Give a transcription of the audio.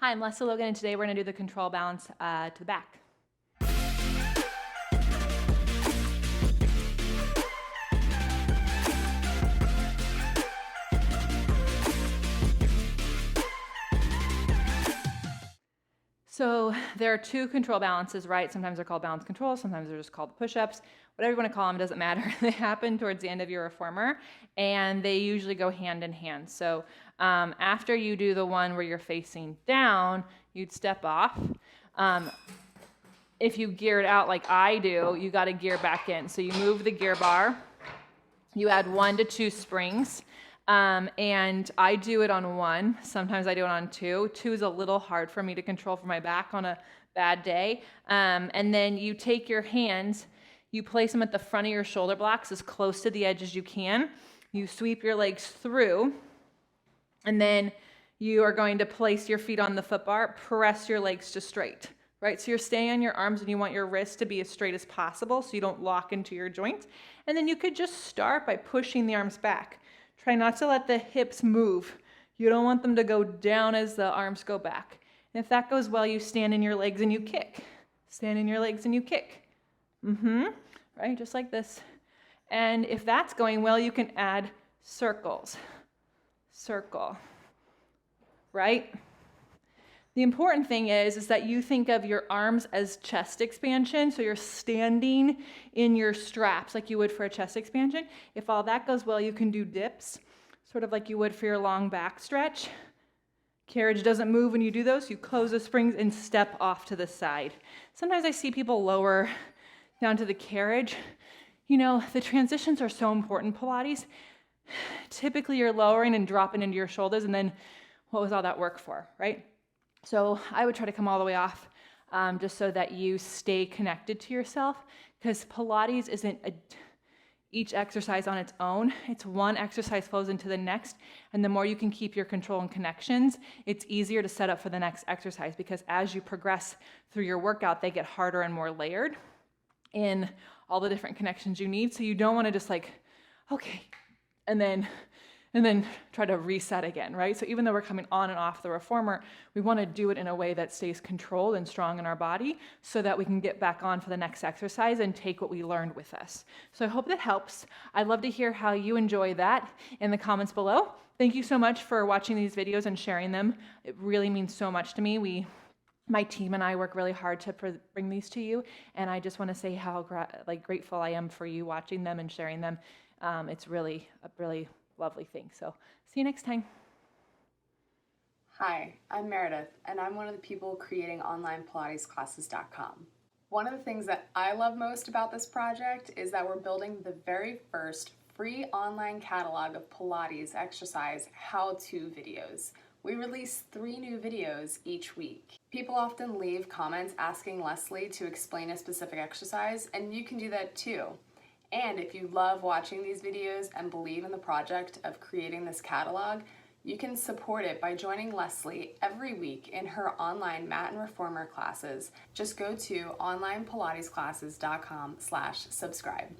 Hi, I'm Lesley Logan, and today we're going to do the control balance to the back. So there are two control balances, right? Sometimes they're called balance control, sometimes they're just called push-ups. Whatever you want to call them, doesn't matter. They happen towards the end of your reformer, and they usually go hand in hand. So after you do the one where you're facing down, you'd step off. If you gear it out like I do, you got to gear back in. So you move the gear bar, you add 1 to 2 springs, and I do it on 1. Sometimes I do it on 2. 2 is a little hard for me to control for my back on a bad day. And then you take your hands, you place them at the front of your shoulder blocks as close to the edge as you can. You sweep your legs through, and then you are going to place your feet on the foot bar, press your legs to straight. Right, so you're staying on your arms and you want your wrists to be as straight as possible so you don't lock into your joints. And then you could just start by pushing the arms back. Try not to let the hips move. You don't want them to go down as the arms go back. And if that goes well, you stand in your legs and you kick. Stand in your legs and you kick. Right, just like this. And if that's going well, you can add circles. Circle. Right? The important thing is that you think of your arms as chest expansion. So you're standing in your straps like you would for a chest expansion. If all that goes well, you can do dips, sort of like you would for your long back stretch. Carriage doesn't move when you do those. You close the springs and step off to the side. Sometimes I see people lower down to the carriage. You know, the transitions are so important, Pilates. Typically you're lowering and dropping into your shoulders, and then what was all that work for, right? So I would try to come all the way off just so that you stay connected to yourself, because Pilates isn't each exercise on its own. It's one exercise flows into the next, and the more you can keep your control and connections, it's easier to set up for the next exercise, because as you progress through your workout, they get harder and more layered in all the different connections you need. So you don't want to just like, okay, and then try to reset again, right? So even though we're coming on and off the reformer, we want to do it in a way that stays controlled and strong in our body so that we can get back on for the next exercise and take what we learned with us. So I hope that helps. I'd love to hear how you enjoy that in the comments below. Thank you so much for watching these videos and sharing them. It really means so much to me. My team and I work really hard to bring these to you, and I just want to say how grateful I am for you watching them and sharing them. It's really a really lovely thing. So see you next time. Hi, I'm Meredith, and I'm one of the people creating onlinepilatesclasses.com. One of the things that I love most about this project is that we're building the very first free online catalog of Pilates exercise how-to videos. We release 3 new videos each week. People often leave comments asking Lesley to explain a specific exercise, and you can do that too. And if you love watching these videos and believe in the project of creating this catalog, you can support it by joining Lesley every week in her online mat and reformer classes. Just go to onlinepilatesclasses.com/subscribe.